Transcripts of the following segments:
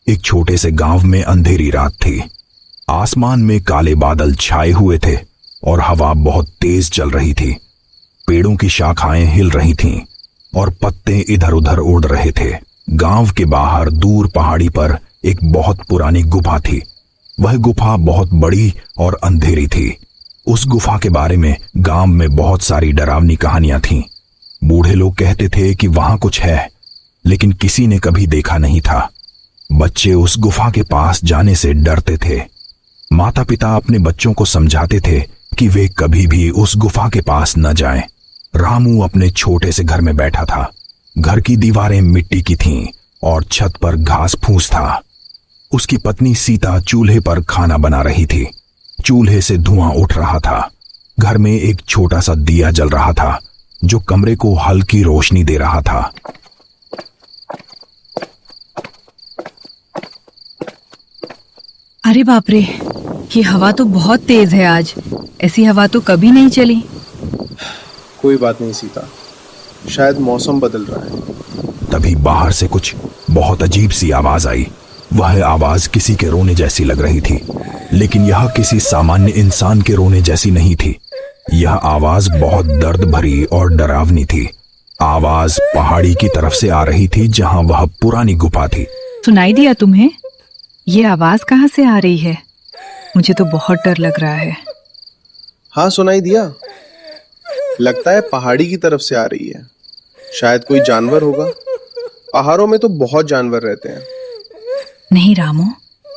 एक छोटे से गांव में अंधेरी रात थी। आसमान में काले बादल छाए हुए थे और हवा बहुत तेज चल रही थी। पेड़ों की शाखाएं हिल रही थीं और पत्ते इधर उधर उड़ रहे थे। गांव के बाहर दूर पहाड़ी पर एक बहुत पुरानी गुफा थी। वह गुफा बहुत बड़ी और अंधेरी थी। उस गुफा के बारे में गांव में बहुत सारी डरावनी कहानियां थीं। बूढ़े लोग कहते थे कि वहां कुछ है, लेकिन किसी ने कभी देखा नहीं था। बच्चे उस गुफा के पास जाने से डरते थे। माता पिता अपने बच्चों को समझाते थे कि वे कभी भी उस गुफा के पास न जाएं। रामू अपने छोटे से घर में बैठा था। घर की दीवारें मिट्टी की थीं और छत पर घास फूस था। उसकी पत्नी सीता चूल्हे पर खाना बना रही थी। चूल्हे से धुआं उठ रहा था। घर में एक छोटा सा दिया जल रहा था जो कमरे को हल्की रोशनी दे रहा था। अरे बाप रे, ये हवा तो बहुत तेज है आज। ऐसी हवा तो कभी नहीं चली। कोई बात नहीं सीता, शायद मौसम बदल रहा है। तभी बाहर से कुछ बहुत अजीब सी आवाज आई। वह आवाज किसी के रोने जैसी लग रही थी, लेकिन यह किसी सामान्य इंसान के रोने जैसी नहीं थी। यह आवाज बहुत दर्द भरी और डरावनी थी। आवाज पहाड़ी की तरफ से आ रही थी जहां वह पुरानी गुफा थी। सुनाई दिया तुम्हें? ये आवाज कहाँ से आ रही है? मुझे तो बहुत डर लग रहा है। हाँ, सुनाई दिया। लगता है पहाड़ी की तरफ से आ रही है। शायद कोई जानवर होगा। पहाड़ों में तो बहुत जानवर रहते हैं। नहीं रामू,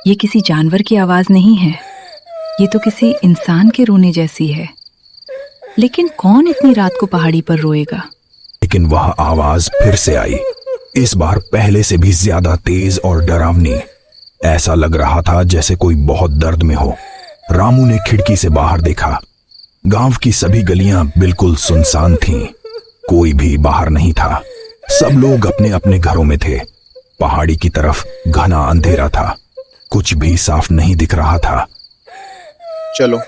ये किसी जानवर की आवाज नहीं है। ये तो किसी इंसान के रोने जैसी है। लेकिन कौन इतनी रात को पहाड़ी पर रोएगा? लेकिन वह आवाज फिर से आई, इस बार पहले से भी ज्यादा तेज और डरावनी। ऐसा लग रहा था जैसे कोई बहुत दर्द में हो। रामू ने खिड़की से बाहर देखा। गांव की सभी गलियां बिल्कुल सुनसान थीं। कोई भी बाहर नहीं था। सब लोग अपने अपने घरों में थे। पहाड़ी की तरफ घना अंधेरा था। कुछ भी साफ नहीं दिख रहा था। चलो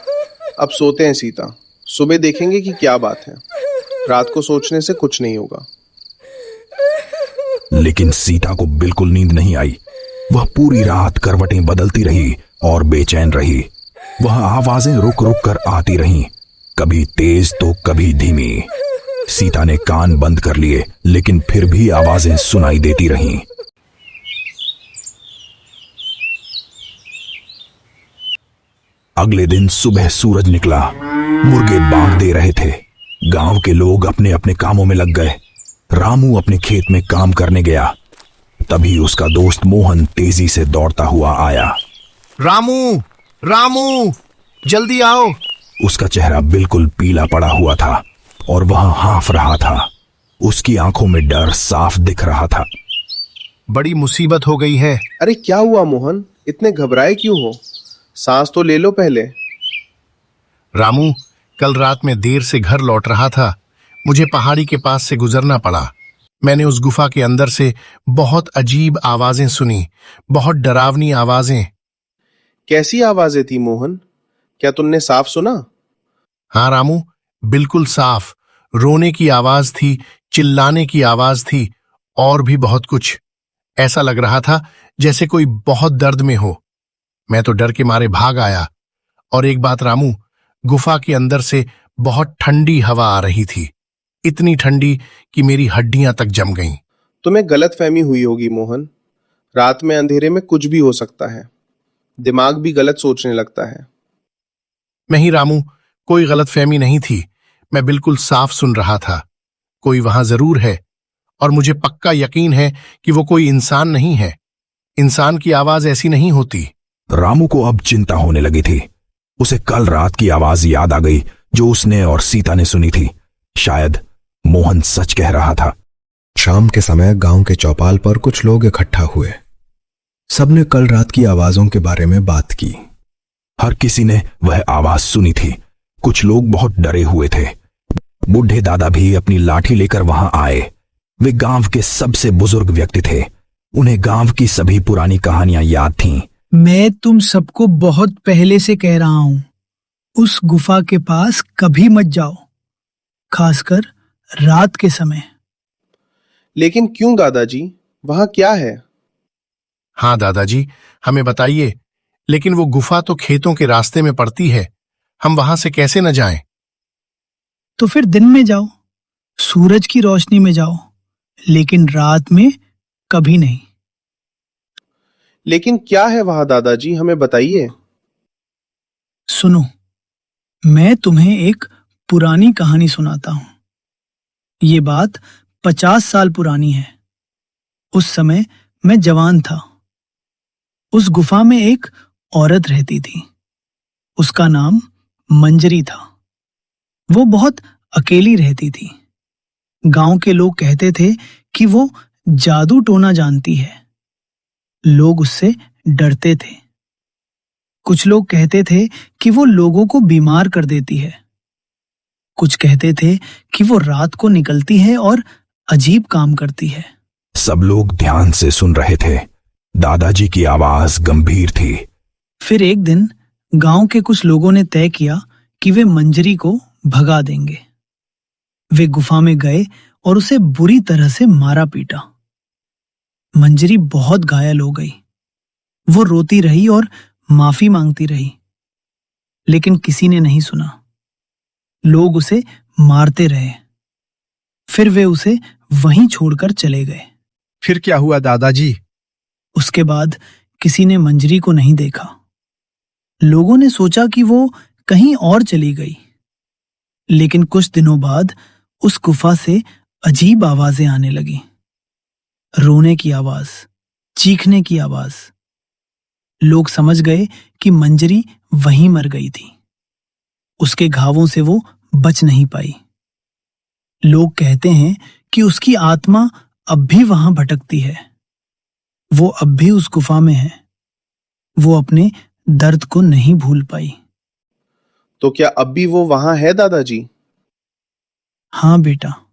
अब सोते हैं सीता, सुबह देखेंगे कि क्या बात है। रात को सोचने से कुछ नहीं होगा। लेकिन सीता को बिल्कुल नींद नहीं आई। वह पूरी रात करवटें बदलती रही और बेचैन रही। वह आवाजें रुक रुक कर आती रहीं, कभी तेज तो कभी धीमी। सीता ने कान बंद कर लिए, लेकिन फिर भी आवाजें सुनाई देती रहीं। अगले दिन सुबह सूरज निकला। मुर्गे बांग दे रहे थे। गांव के लोग अपने अपने कामों में लग गए। रामू अपने खेत में काम करने गया। तभी उसका दोस्त मोहन तेजी से दौड़ता हुआ आया। रामू, रामू, जल्दी आओ। उसका चेहरा बिल्कुल पीला पड़ा हुआ था और वह हांफ रहा था। उसकी आंखों में डर साफ दिख रहा था। बड़ी मुसीबत हो गई है। अरे क्या हुआ मोहन, इतने घबराए क्यों हो? सांस तो ले लो पहले। रामू, कल रात में देर से घर लौट रहा था। मुझे पहाड़ी के पास से गुजरना पड़ा। मैंने उस गुफा के अंदर से बहुत अजीब आवाजें सुनी, बहुत डरावनी आवाजें। कैसी आवाजें थी मोहन? क्या तुमने साफ सुना? हाँ रामू, बिल्कुल साफ। रोने की आवाज थी, चिल्लाने की आवाज थी और भी बहुत कुछ। ऐसा लग रहा था जैसे कोई बहुत दर्द में हो। मैं तो डर के मारे भाग आया। और एक बात रामू, गुफा के अंदर से बहुत ठंडी हवा आ रही थी। इतनी ठंडी कि मेरी हड्डियां तक जम गईं। तुम्हें गलतफहमी हुई होगी मोहन। रात में अंधेरे में कुछ भी हो सकता है। दिमाग भी गलत सोचने लगता है। नहीं रामू, कोई गलतफहमी नहीं थी। मैं बिल्कुल साफ सुन रहा था। कोई वहां जरूर है और मुझे पक्का यकीन है कि वो कोई इंसान नहीं है। इंसान की आवाज ऐसी नहीं होती। रामू को अब चिंता होने लगी थी। उसे कल रात की आवाज याद आ गई जो उसने और सीता ने सुनी थी। शायद मोहन सच कह रहा था। शाम के समय गांव के चौपाल पर कुछ लोग इकट्ठा हुए। सबने कल रात की आवाजों के बारे में बात की। हर किसी ने वह आवाज सुनी थी। कुछ लोग बहुत डरे हुए थे। बूढ़े दादा भी अपनी लाठी लेकर वहां आए। वे गांव के सबसे बुजुर्ग व्यक्ति थे। उन्हें गांव की सभी पुरानी कहानियां याद थीं। मैं तुम सबको बहुत पहले से कह रहा हूं, उस गुफा के पास कभी मत जाओ, खासकर रात के समय। लेकिन क्यों दादाजी, वहां क्या है? हाँ दादाजी, हमें बताइए, लेकिन वो गुफा तो खेतों के रास्ते में पड़ती है, हम वहां से कैसे न जाएं? तो फिर दिन में जाओ, सूरज की रोशनी में जाओ, लेकिन रात में कभी नहीं। लेकिन क्या है वहां दादाजी, हमें बताइए। सुनो, मैं तुम्हें एक पुरानी कहानी सुनाता हूं। ये बात 50 साल पुरानी है। उस समय मैं जवान था। उस गुफा में एक औरत रहती थी। उसका नाम मंजरी था। वो बहुत अकेली रहती थी। गांव के लोग कहते थे कि वो जादू टोना जानती है। लोग उससे डरते थे। कुछ लोग कहते थे कि वो लोगों को बीमार कर देती है। कुछ कहते थे कि वो रात को निकलती है और अजीब काम करती है। सब लोग ध्यान से सुन रहे थे। दादाजी की आवाज गंभीर थी। फिर एक दिन गांव के कुछ लोगों ने तय किया कि वे मंजरी को भगा देंगे। वे गुफा में गए और उसे बुरी तरह से मारा पीटा। मंजरी बहुत घायल हो गई। वो रोती रही और माफी मांगती रही, लेकिन किसी ने नहीं सुना। लोग उसे मारते रहे। फिर वे उसे वहीं छोड़कर चले गए। फिर क्या हुआ दादाजी? उसके बाद किसी ने मंजरी को नहीं देखा। लोगों ने सोचा कि वो कहीं और चली गई। लेकिन कुछ दिनों बाद उस गुफा से अजीब आवाजें आने लगी। रोने की आवाज, चीखने की आवाज। लोग समझ गए कि मंजरी वहीं मर गई थी। उसके घावों से वो बच नहीं पाई। लोग कहते हैं कि उसकी आत्मा अब भी वहां भटकती है। वो अब भी उस गुफा में है। वो अपने दर्द को नहीं भूल पाई। तो क्या अब भी वो वहां है दादाजी? हाँ बेटा,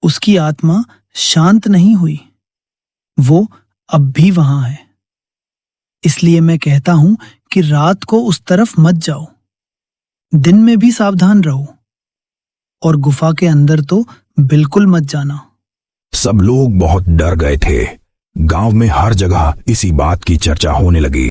उसकी आत्मा शांत नहीं हुई। वो अब भी वहां है। इसलिए मैं कहता हूं कि रात को उस तरफ मत जाओ। दिन में भी सावधान रहो, और गुफा के अंदर तो बिल्कुल मत जाना। सब लोग बहुत डर गए थे। गांव में हर जगह इसी बात की चर्चा होने लगी।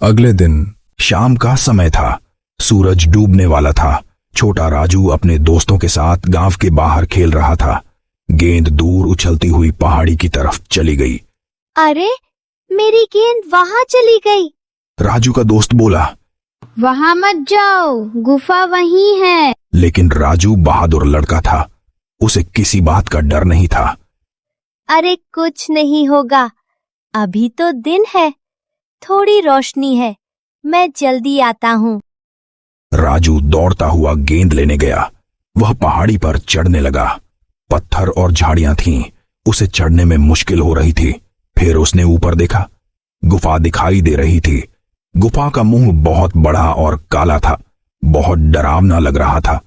अगले दिन शाम का समय था। सूरज डूबने वाला था। छोटा राजू अपने दोस्तों के साथ गांव के बाहर खेल रहा था। गेंद दूर उछलती हुई पहाड़ी की तरफ चली गई। अरे, मेरी गेंद वहां चली गई। राजू का दोस्त बोला, वहां मत जाओ, गुफा वहीं है। लेकिन राजू बहादुर लड़का था। उसे किसी बात का डर नहीं था। अरे कुछ नहीं होगा, अभी तो दिन है, थोड़ी रोशनी है, मैं जल्दी आता हूँ। राजू दौड़ता हुआ गेंद लेने गया। वह पहाड़ी पर चढ़ने लगा। पत्थर और झाड़ियां थीं। उसे चढ़ने में मुश्किल हो रही थी। फिर उसने ऊपर देखा। गुफा दिखाई दे रही थी। गुफा का मुंह बहुत बड़ा और काला था। बहुत डरावना लग रहा था।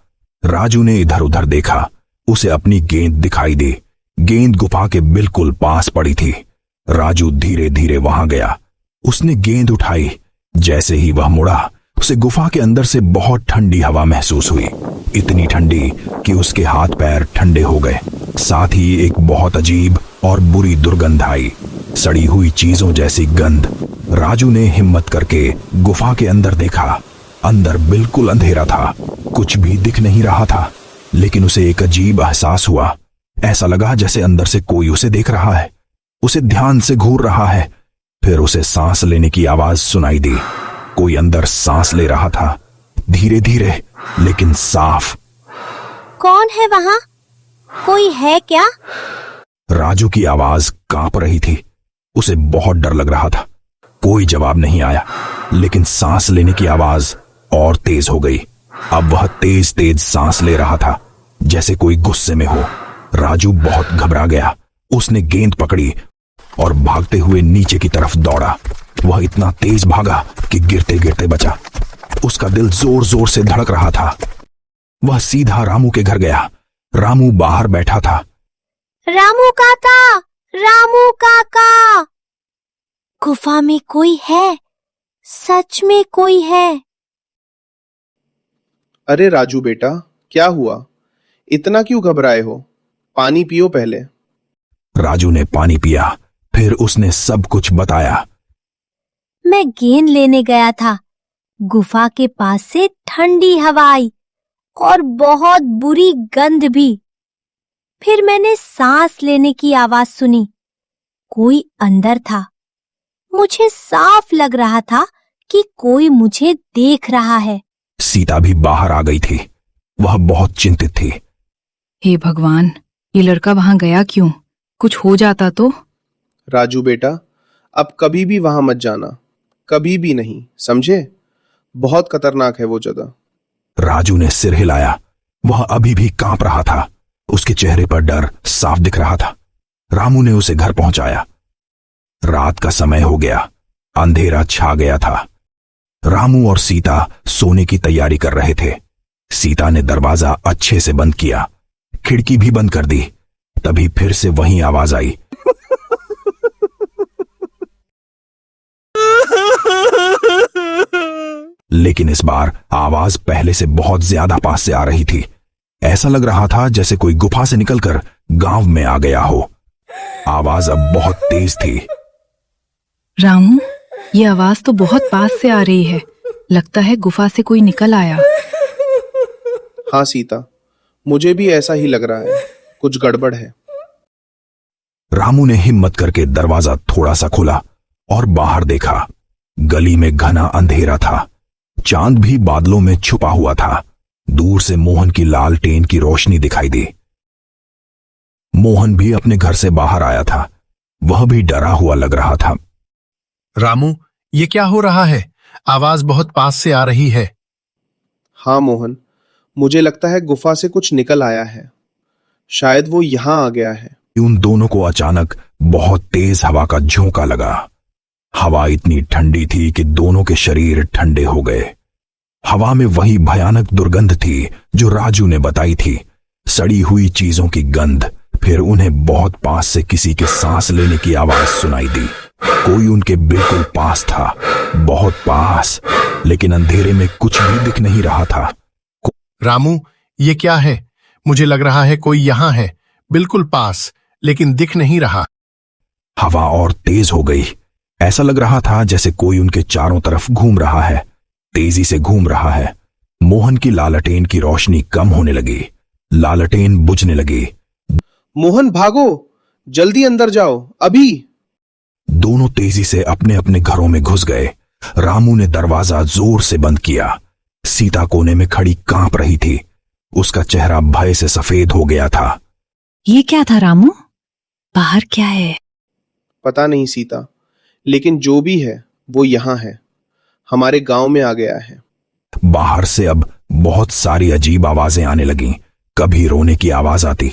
राजू ने इधर उधर देखा। उसे अपनी गेंद दिखाई दी। गेंद गुफा के बिल्कुल पास पड़ी थी। राजू धीरे धीरे वहां गया। उसने गेंद उठाई। जैसे ही वह मुड़ा, उसे गुफा के अंदर से बहुत ठंडी हवा महसूस हुई। इतनी ठंडी कि उसके हाथ पैर ठंडे हो गए। साथ ही एक बहुत अजीब और बुरी दुर्गंध आई, सड़ी हुई चीजों जैसी गंध। राजू ने हिम्मत करके गुफा के अंदर देखा। अंदर बिल्कुल अंधेरा था। कुछ भी दिख नहीं रहा था। लेकिन उसे एक अजीब एहसास हुआ। ऐसा लगा जैसे अंदर से कोई उसे देख रहा है, उसे ध्यान से घूर रहा है। फिर उसे सांस लेने की आवाज सुनाई दी। कोई अंदर सांस ले रहा था, धीरे धीरे लेकिन साफ। कौन है वहां? कोई है क्या? राजू की आवाज कांप रही थी। उसे बहुत डर लग रहा था। कोई जवाब नहीं आया, लेकिन सांस लेने की आवाज और तेज हो गई। अब वह तेज तेज सांस ले रहा था, जैसे कोई गुस्से में हो। राजू बहुत घबरा गया। उसने गेंद पकड़ी और भागते हुए नीचे की तरफ दौड़ा। वह इतना तेज भागा कि गिरते गिरते बचा। उसका दिल जोर जोर से धड़क रहा था। वह सीधा रामू के घर गया। रामू बाहर बैठा था। रामू काका, रामू काका, गुफा में कोई है, सच में कोई है। अरे राजू बेटा, क्या हुआ? इतना क्यों घबराए हो? पानी पियो पहले। राजू ने पानी पिया। फिर उसने सब कुछ बताया। मैं गेंद लेने गया था। गुफा के पास से ठंडी हवा आई और बहुत बुरी गंध भी। फिर मैंने सांस लेने की आवाज सुनी। कोई अंदर था। मुझे साफ लग रहा था कि कोई मुझे देख रहा है। सीता भी बाहर आ गई थी। वह बहुत चिंतित थी। हे भगवान, ये लड़का वहां गया क्यों? कुछ हो जाता तो? राजू बेटा, अब कभी भी वहां मत जाना, कभी भी नहीं, समझे? बहुत खतरनाक है वो जगह। राजू ने सिर हिलाया। वह अभी भी कांप रहा था। उसके चेहरे पर डर साफ दिख रहा था। रामू ने उसे घर पहुंचाया। रात का समय हो गया। अंधेरा छा गया था। रामू और सीता सोने की तैयारी कर रहे थे। सीता ने दरवाजा अच्छे से बंद किया, खिड़की भी बंद कर दी। तभी फिर से वही आवाज आई। लेकिन इस बार आवाज पहले से बहुत ज्यादा पास से आ रही थी। ऐसा लग रहा था जैसे कोई गुफा से निकलकर गांव में आ गया हो। आवाज अब बहुत तेज थी। रामू, ये आवाज तो बहुत पास से आ रही है। लगता है गुफा से कोई निकल आया। हाँ सीता, मुझे भी ऐसा ही लग रहा है, कुछ गड़बड़ है। रामू ने हिम्मत करके दरवाजा थोड़ा सा खोला और बाहर देखा। गली में घना अंधेरा था। चांद भी बादलों में छुपा हुआ था। दूर से मोहन की लालटेन की रोशनी दिखाई दी। मोहन भी अपने घर से बाहर आया था। वह भी डरा हुआ लग रहा था। रामू, ये क्या हो रहा है? आवाज बहुत पास से आ रही है। हाँ मोहन, मुझे लगता है गुफा से कुछ निकल आया है। शायद वो यहां आ गया है। उन दोनों को अचानक बहुत तेज हवा का झोंका लगा। हवा इतनी ठंडी थी कि दोनों के शरीर ठंडे हो गए। हवा में वही भयानक दुर्गंध थी जो राजू ने बताई थी। सड़ी हुई चीजों की गंध। फिर उन्हें बहुत पास से किसी के सांस लेने की आवाज सुनाई दी। कोई उनके बिल्कुल पास था, बहुत पास, लेकिन अंधेरे में कुछ भी दिख नहीं रहा था। रामू, ये क्या है? मुझे लग रहा है कोई यहां है, बिल्कुल पास, लेकिन दिख नहीं रहा। हवा और तेज हो गई। ऐसा लग रहा था जैसे कोई उनके चारों तरफ घूम रहा है, तेजी से घूम रहा है। मोहन की लालटेन की रोशनी कम होने लगी। लालटेन बुझने लगी। मोहन भागो, जल्दी अंदर जाओ, अभी। दोनों तेजी से अपने अपने घरों में घुस गए। रामू ने दरवाजा जोर से बंद किया। सीता कोने में खड़ी कांप रही थी। उसका चेहरा भय से सफेद हो गया था। ये क्या था रामू? बाहर क्या है? पता नहीं सीता, लेकिन जो भी है वो यहां है, हमारे गांव में आ गया है। बाहर से अब बहुत सारी अजीब आवाजें आने लगीं। कभी रोने की आवाज आती,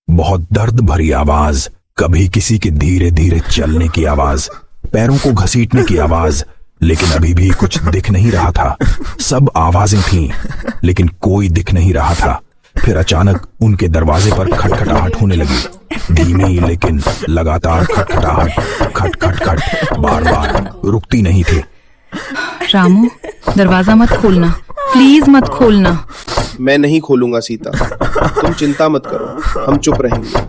बहुत दर्द भरी आवाज, कभी किसी के धीरे धीरे चलने की आवाज, पैरों को घसीटने की आवाज। लेकिन अभी भी कुछ दिख नहीं रहा था। सब आवाजें थीं, लेकिन कोई दिख नहीं रहा था। फिर अचानक उनके दरवाजे पर खटखटाहट होने लगी। धीमी लेकिन लगातार खटखटाहट, खट खट खट, बार बार, रुकती नहीं थी। रामू, दरवाजा मत खोलना, प्लीज मत खोलना। मैं नहीं खोलूंगा सीता, तुम चिंता मत करो, हम चुप रहेंगे।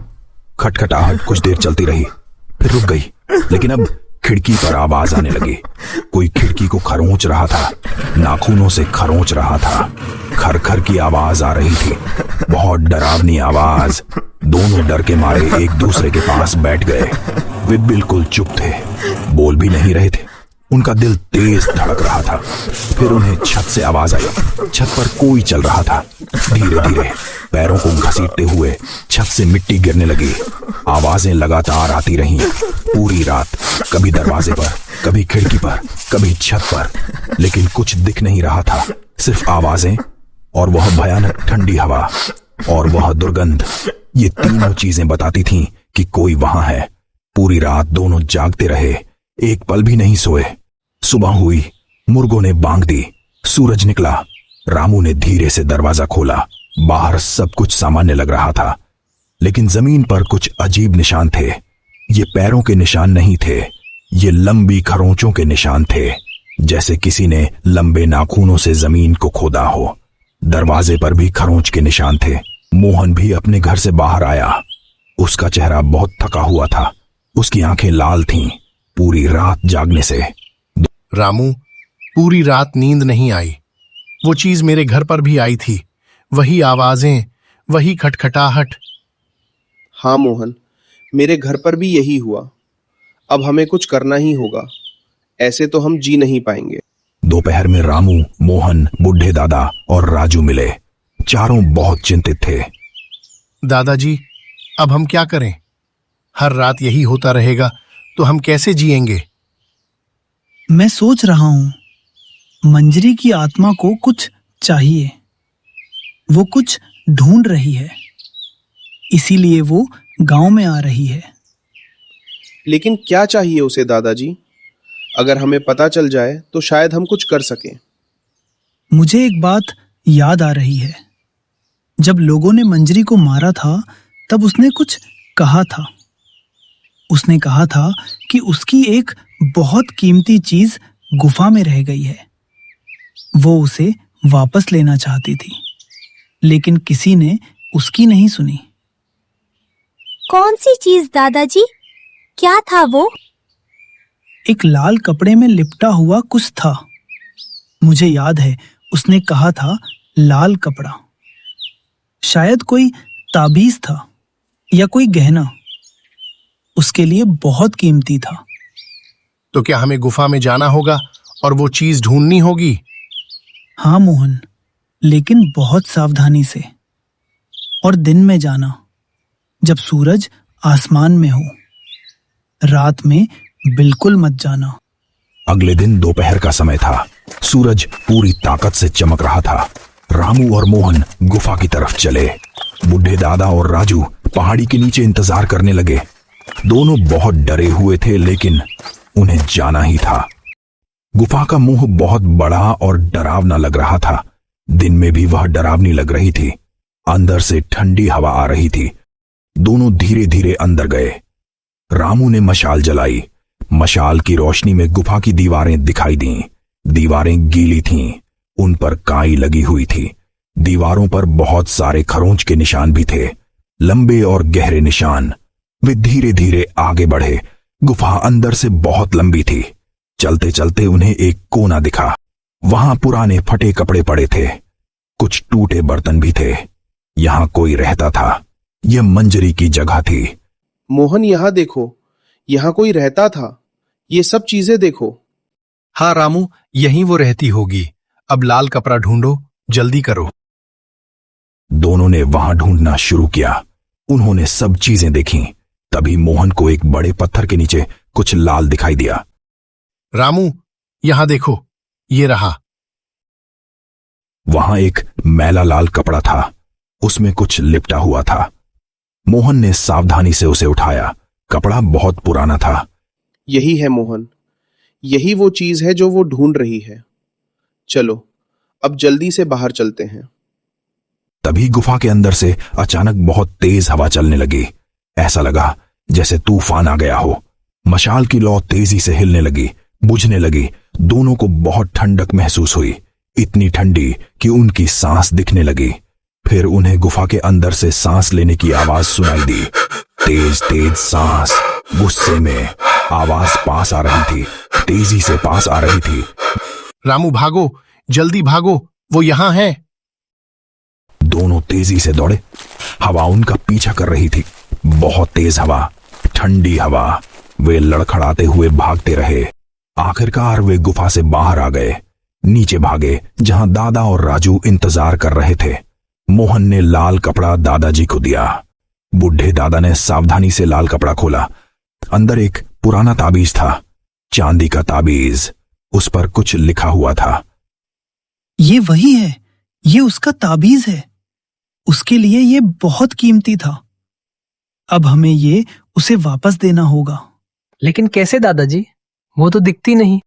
खटखटाहट कुछ देर चलती रही, फिर रुक गई। लेकिन अब खिड़की पर आवाज आने लगी। कोई खिड़की को खरोंच रहा था, नाखूनों से खरोंच रहा था। खर खर की आवाज आ रही थी, बहुत डरावनी आवाज। दोनों डर के मारे एक दूसरे के पास बैठ गए। वे बिल्कुल चुप थे, बोल भी नहीं रहे थे। उनका दिल तेज धड़क रहा था। फिर उन्हें छत से आवाज आई। छत पर कोई चल रहा था। धीरे धीरे पैरों को घसीटते हुए छत से मिट्टी गिरने लगी। आवाजें लगातार आती रहीं पूरी रात, कभी दरवाजे पर, कभी खिड़की पर, कभी छत पर। लेकिन कुछ दिख नहीं रहा था, सिर्फ आवाजें और वह भयानक ठंडी हवा और वह दुर्गंध। ये तीनों चीजें बताती थीं कि कोई वहां है। पूरी रात दोनों जागते रहे, एक पल भी नहीं सोए। सुबह हुई, मुर्गों ने बांग दी, सूरज निकला। रामू ने धीरे से दरवाजा खोला। बाहर सब कुछ सामान्य लग रहा था, लेकिन जमीन पर कुछ अजीब निशान थे। ये पैरों के निशान नहीं थे, ये लंबी खरोंचों के निशान थे, जैसे किसी ने लंबे नाखूनों से जमीन को खोदा हो। दरवाजे पर भी खरोंच के निशान थे। मोहन भी अपने घर से बाहर आया। उसका चेहरा बहुत थका हुआ था, उसकी आंखें लाल थीं, पूरी रात जागने से। रामू, पूरी रात नींद नहीं आई। वो चीज मेरे घर पर भी आई थी, वही आवाजें, वही खटखटाहट। हाँ मोहन, मेरे घर पर भी यही हुआ। अब हमें कुछ करना ही होगा, ऐसे तो हम जी नहीं पाएंगे। दोपहर में रामू, मोहन, बुढ़े दादा और राजू मिले। चारों बहुत चिंतित थे। दादाजी, अब हम क्या करें? हर रात यही होता रहेगा तो हम कैसे जिएंगे? मैं सोच रहा हूं, मंजरी की आत्मा को कुछ चाहिए। वो कुछ ढूंढ रही है, इसीलिए वो गांव में आ रही है। लेकिन क्या चाहिए उसे दादाजी? अगर हमें पता चल जाए तो शायद हम कुछ कर सकें। मुझे एक बात याद आ रही है। जब लोगों ने मंजरी को मारा था तब उसने कुछ कहा था। उसने कहा था कि उसकी एक बहुत कीमती चीज गुफा में रह गई है। वो उसे वापस लेना चाहती थी, लेकिन किसी ने उसकी नहीं सुनी। कौन सी चीज दादाजी? क्या था वो? एक लाल कपड़े में लिपटा हुआ कुछ था। मुझे याद है उसने कहा था लाल कपड़ा। शायद कोई ताबीज था या कोई गहना। उसके लिए बहुत कीमती था। तो क्या हमें गुफा में जाना होगा और वो चीज ढूंढनी होगी? हाँ मोहन, लेकिन बहुत सावधानी से। और दिन में जाना, जब सूरज आसमान में हो। रात में बिल्कुल मत जाना। अगले दिन दोपहर का समय था। सूरज पूरी ताकत से चमक रहा था। रामू और मोहन गुफा की तरफ चले। बुढ़े दादा और राजू पहाड़ी के नीचे इंतजार करने लगे। दोनों बहुत डरे हुए थे, लेकिन उन्हें जाना ही था। गुफा का मुंह बहुत बड़ा और डरावना लग रहा था। दिन में भी वह डरावनी लग रही थी। अंदर से ठंडी हवा आ रही थी। दोनों धीरे धीरे अंदर गए। रामू ने मशाल जलाई। मशाल की रोशनी में गुफा की दीवारें दिखाई दीं। दीवारें गीली थीं, उन पर काई लगी हुई थी। दीवारों पर बहुत सारे खरोंच के निशान भी थे, लंबे और गहरे निशान। वे धीरे धीरे आगे बढ़े। गुफा अंदर से बहुत लंबी थी। चलते चलते उन्हें एक कोना दिखा। वहां पुराने फटे कपड़े पड़े थे, कुछ टूटे बर्तन भी थे। यहां कोई रहता था। यह मंजरी की जगह थी। मोहन, यहां देखो, यहां कोई रहता था। ये सब चीजें देखो। हाँ रामू, यहीं वो रहती होगी। अब लाल कपड़ा ढूंढो, जल्दी करो। दोनों ने वहां ढूंढना शुरू किया। उन्होंने सब चीजें देखीं। तभी मोहन को एक बड़े पत्थर के नीचे कुछ लाल दिखाई दिया। रामू, यहां देखो, ये रहा। वहां एक मैला लाल कपड़ा था, उसमें कुछ लिपटा हुआ था। मोहन ने सावधानी से उसे उठाया। कपड़ा बहुत पुराना था। यही है मोहन, यही वो चीज है जो वो ढूंढ रही है। चलो अब जल्दी से बाहर चलते हैं। तभी गुफा के अंदर से अचानक बहुत तेज हवा चलने लगी। ऐसा लगा जैसे तूफान आ गया हो। मशाल की लौ तेजी से हिलने लगी, बुझने लगी। दोनों को बहुत ठंडक महसूस हुई, इतनी ठंडी कि उनकी सांस दिखने लगी। फिर उन्हें गुफा के अंदर से सांस लेने की आवाज सुनाई दी। तेज तेज सांस। गुस्से में आवाज पास आ रही थी, तेजी से पास आ रही थी। रामू भागो, जल्दी भागो, वो यहां है। दोनों तेजी से दौड़े। हवा उनका पीछा कर रही थी, बहुत तेज हवा, ठंडी हवा। वे लड़खड़ाते हुए भागते रहे। आखिरकार वे गुफा से बाहर आ गए। नीचे भागे, जहां दादा और राजू इंतजार कर रहे थे। मोहन ने लाल कपड़ा दादाजी को दिया। बुढ़े दादा ने सावधानी से लाल कपड़ा खोला। अंदर एक पुराना ताबीज था, चांदी का ताबीज। उस पर कुछ लिखा हुआ था। ये वही है, ये उसका ताबीज है। उसके लिए ये बहुत कीमती था। अब हमें ये उसे वापस देना होगा। लेकिन कैसे दादाजी? वो तो दिखती नहीं।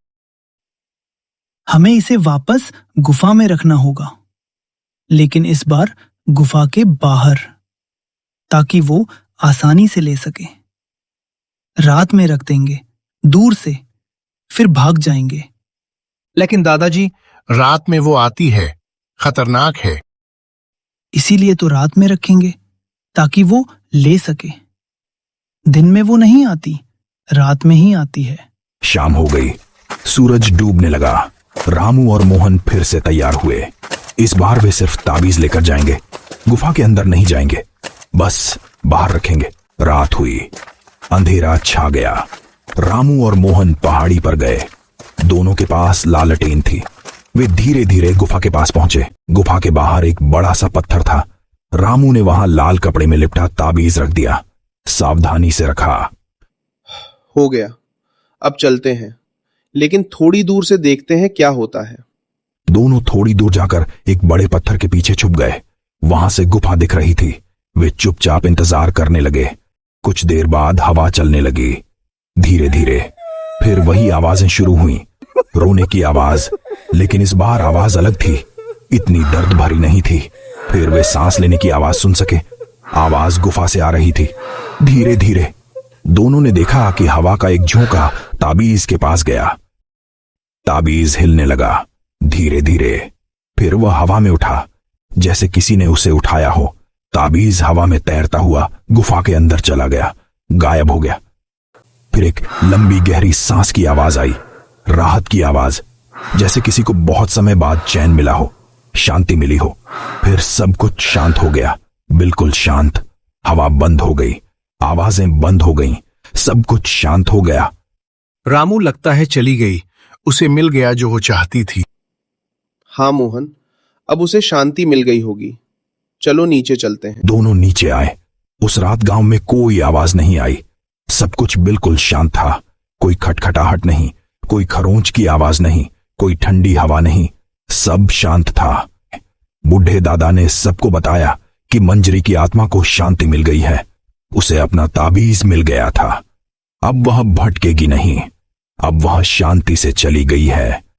हमें इसे वापस गुफा में रखना होगा, लेकिन इस बार गुफा के बाहर, ताकि वो आसानी से ले सके। रात में रख देंगे, दूर से, फिर भाग जाएंगे। लेकिन दादाजी, रात में वो आती है, खतरनाक है। इसीलिए तो रात में रखेंगे, ताकि वो ले सके। दिन में वो नहीं आती, रात में ही आती है। शाम हो गई। सूरज डूबने लगा। रामू और मोहन फिर से तैयार हुए। इस बार वे सिर्फ ताबीज लेकर जाएंगे, गुफा के अंदर नहीं जाएंगे, बस बाहर रखेंगे। रात हुई, अंधेरा छा गया। रामू और मोहन पहाड़ी पर गए। दोनों के पास लालटेन थी। वे धीरे धीरे गुफा के पास पहुंचे। गुफा के बाहर एक बड़ा सा पत्थर था। रामू ने वहां लाल कपड़े में लिपटा ताबीज रख दिया। सावधानी से रखा। हो गया, अब चलते हैं, लेकिन थोड़ी दूर से देखते हैं क्या होता है। दोनों थोड़ी दूर जाकर एक बड़े पत्थर के पीछे छुप गए। वहां से गुफा दिख रही थी। वे चुपचाप इंतजार करने लगे। कुछ देर बाद हवा चलने लगी। धीरे धीरे फिर वही आवाजें शुरू हुई, रोने की आवाज, लेकिन इस बार आवाज अलग थी। इतनी दर्द भरी नहीं थी। फिर वे सांस लेने की आवाज सुन सके। आवाज गुफा से आ रही थी। धीरे धीरे दोनों ने देखा कि हवा का एक झोंका ताबीज के पास गया। ताबीज हिलने लगा धीरे धीरे। फिर वह हवा में उठा, जैसे किसी ने उसे उठाया हो। ताबीज हवा में तैरता हुआ गुफा के अंदर चला गया, गायब हो गया। फिर एक लंबी गहरी सांस की आवाज आई, राहत की आवाज, जैसे किसी को बहुत समय बाद चैन मिला हो, शांति मिली हो। फिर सब कुछ शांत हो गया, बिल्कुल शांत। हवा बंद हो गई, आवाजें बंद हो गईं, सब कुछ शांत हो गया। रामू लगता है चली गई। उसे मिल गया जो वो चाहती थी। हाँ मोहन, अब उसे शांति मिल गई होगी। चलो नीचे चलते हैं। दोनों नीचे आए। उस रात गांव में कोई आवाज नहीं आई। सब कुछ बिल्कुल शांत था। कोई खटखटाहट नहीं, कोई खरोंच की आवाज नहीं, कोई ठंडी हवा नहीं। सब शांत था। बूढ़े दादा ने सबको बताया कि मंजरी की आत्मा को शांति मिल गई है। उसे अपना ताबीज मिल गया था। अब वह भटकेगी नहीं। अब वह शांति से चली गई है।